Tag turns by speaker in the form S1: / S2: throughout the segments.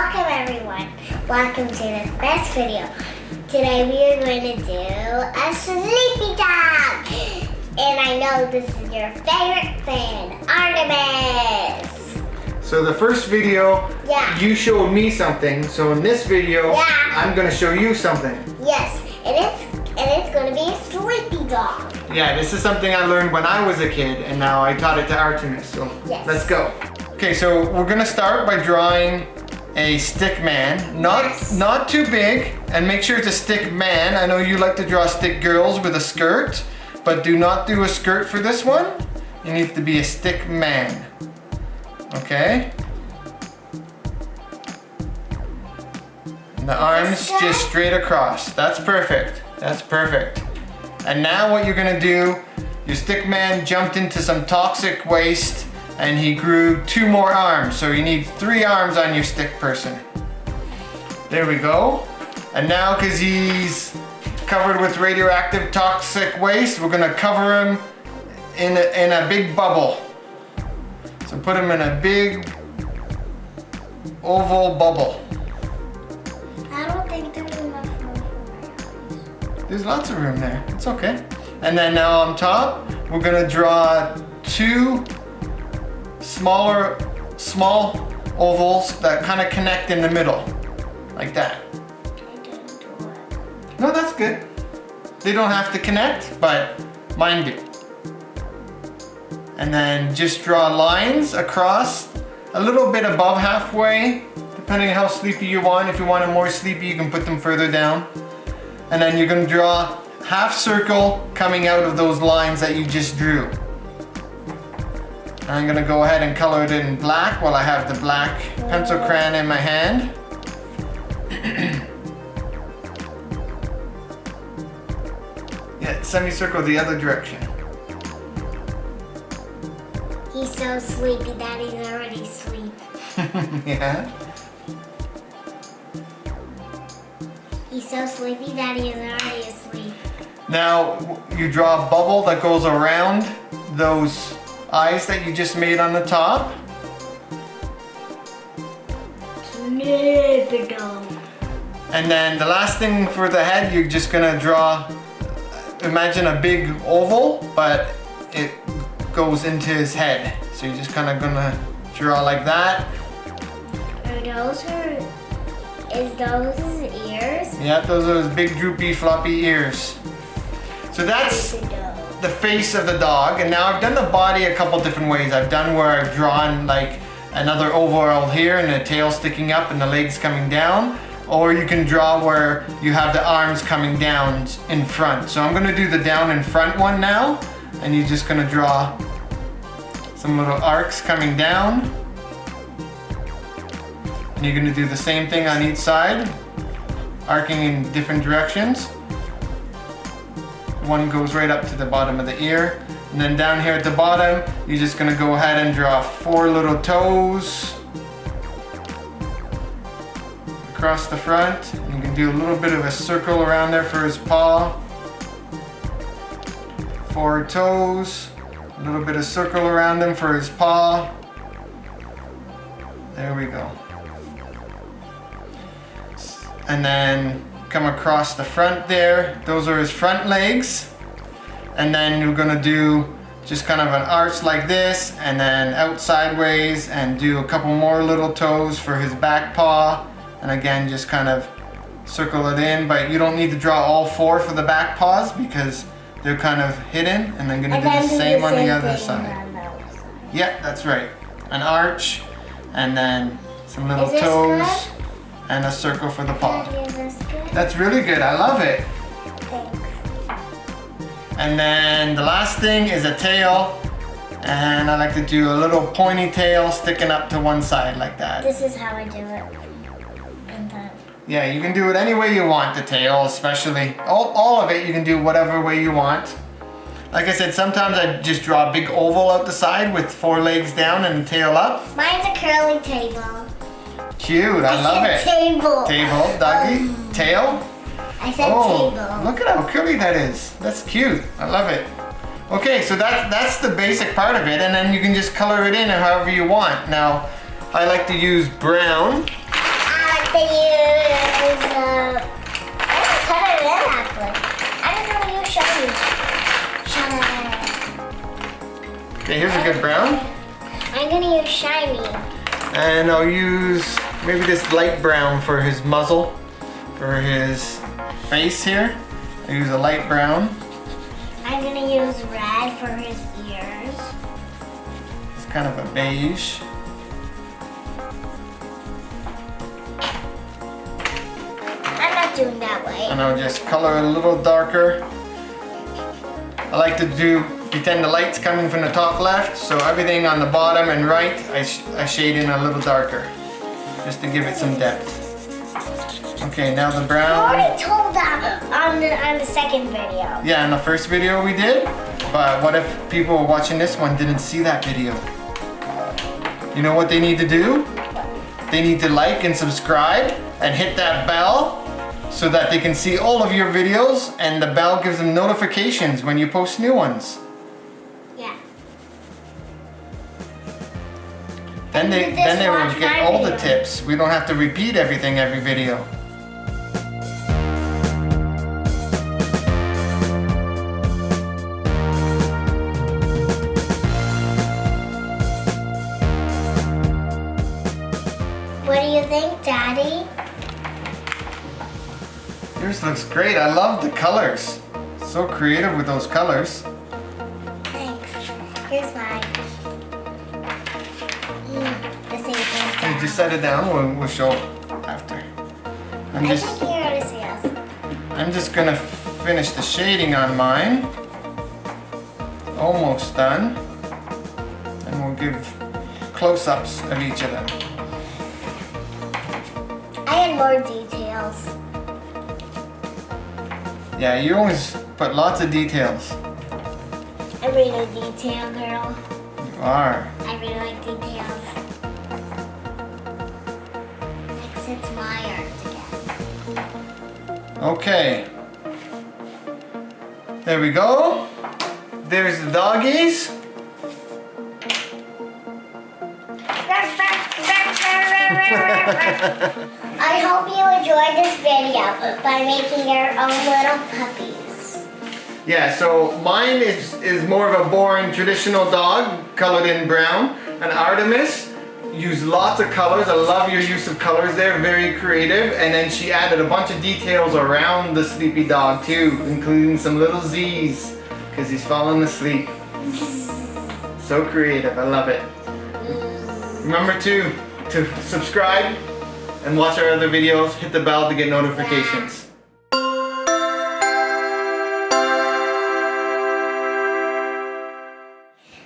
S1: Welcome everyone. Welcome to this best video. Today we are going to do a sleepy dog. And I know this is your favorite fan, Artemis.
S2: So the first video, you showed me something. So in this video, I'm going to show you something.
S1: Yes, and it's going to be a sleepy dog.
S2: Yeah, this is something I learned when I was a kid, and now I taught it to Artemis. So let's go. Okay, so we're gonna start by drawing a stick man. Not too big, and make sure it's a stick man. I know you like to draw stick girls with a skirt, but do not do a skirt for this one. It needs to be a stick man. Okay? And the arms just straight across. That's perfect. That's perfect. And now what you're gonna do, your stick man jumped into some toxic waste and he grew 2 more arms. So you need 3 arms on your stick person. There we go. And now, because he's covered with radioactive toxic waste, we're gonna cover him in a big bubble. So put him in a big oval bubble.
S1: I don't think there's enough room for my eyes.
S2: There's lots of room there. It's okay. And then now on top, we're gonna draw 2 small ovals that kind of connect in the middle, like that.
S1: I didn't do it.
S2: No, that's good. They don't have to connect, but mine do. And then just draw lines across a little bit above halfway, depending on how sleepy you want. If you want them more sleepy, you can put them further down. And then you're gonna draw half circle coming out of those lines that you just drew. I'm gonna go ahead and color it in black while I have the black pencil crayon in my hand. Yeah, semicircle the other direction.
S1: He's so sleepy that he's already asleep.
S2: Yeah.
S1: He's so sleepy that he's already asleep.
S2: Now you draw a bubble that goes around those eyes that you just made on the top.
S1: Sleepy dog.
S2: And then the last thing for the head, you're just gonna draw, imagine a big oval, but it goes into his head. So you're just kind of gonna draw like that.
S1: Is those his ears?
S2: Yeah, those are his big droopy floppy ears. So that's the face of the dog. And now I've done the body a couple different ways. I've done where I've drawn like another overall here and the tail sticking up and the legs coming down. Or you can draw where you have the arms coming down in front. So I'm gonna do the down in front one now. And you're just gonna draw some little arcs coming down. And you're gonna do the same thing on each side, arcing in different directions. One goes right up to the bottom of the ear. And then down here at the bottom, you're just gonna go ahead and draw 4 little toes across the front. And you can do a little bit of a circle around there for his paw. 4 toes, a little bit of circle around them for his paw. There we go. And then come across the front there. Those are his front legs. And then you're gonna do just kind of an arch like this and then out sideways and do a couple more little toes for his back paw. And again, just kind of circle it in, but you don't need to draw all 4 for the back paws because they're kind of hidden. And I'm gonna do the same on the other side. Yeah, that's right. An arch and then some little toes and a circle for the paw. That's really good. I love it.
S1: Thanks.
S2: And then the last thing is a tail. And I like to do a little pointy tail sticking up to one side like that.
S1: This is how I do it. And then.
S2: Yeah, you can do it any way you want, the tail especially. All of it, you can do whatever way you want. Like I said, sometimes I just draw a big oval out the side with 4 legs down and a tail up.
S1: Mine's a curly table.
S2: Cute, I love it.
S1: Table.
S2: Table, doggy, tail.
S1: I said table.
S2: Look at how curly that is. That's cute. I love it. Okay, so that's the basic part of it, and then you can just color it in however you want. Now, I like to use brown.
S1: they use, I don't cut it in actually. I'm just gonna use shiny.
S2: Okay, here's a good brown.
S1: I'm gonna use shiny.
S2: And I'll use maybe this light brown for his muzzle, for his face here. I'll use a light brown.
S1: I'm gonna use red for his ears.
S2: It's kind of a beige.
S1: I'm not doing that way.
S2: And I'll just color it a little darker. I like to pretend the light's coming from the top left, so everything on the bottom and right, I shade in a little darker, just to give it some depth. Okay, now the
S1: I
S2: brown.
S1: already told that on the second video.
S2: Yeah, in the first video we did, but what if people watching this one didn't see that video? You know what they need to do? They need to like and subscribe and hit that bell so that they can see all of your videos, and the bell gives them notifications when you post new ones.
S1: Yeah.
S2: Then they will get all the tips. We don't have to repeat everything every video.
S1: What do you think, Daddy?
S2: Yours looks great. I love the colors. So creative with those colors.
S1: Thanks. Here's mine. The same thing.
S2: Hey, just set it down. We'll show after.
S1: I think you're gonna see us.
S2: I'm just gonna finish the shading on mine. Almost done. And we'll give close-ups of each of them.
S1: I had more details.
S2: Yeah, you always put lots of details.
S1: I'm really a detail girl.
S2: You are.
S1: I really like details. Like it's my art again.
S2: Okay. There we go. There's the doggies.
S1: I hope you enjoyed this video by making your own little puppies.
S2: Yeah, so mine is more of a boring traditional dog, colored in brown. And Artemis used lots of colors. I love your use of colors there, very creative. And then she added a bunch of details around the sleepy dog too, including some little Z's, because he's falling asleep. So creative, I love it. Remember to subscribe and watch our other videos. Hit the bell to get notifications.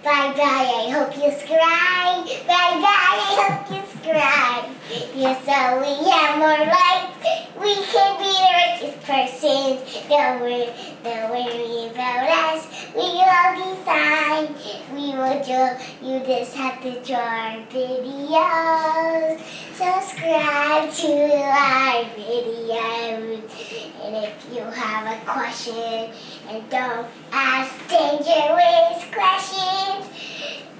S1: Bye bye, I hope you subscribe. Bye bye, I hope you subscribe. Yeah, so we have more likes. We can be the richest person. Don't worry about us. We will be fine. We will you just have to draw our videos. Subscribe to our videos. And if you have a question, and don't ask dangerous questions,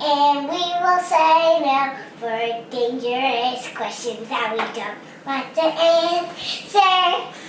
S1: and we will say no for dangerous questions that we don't want to answer.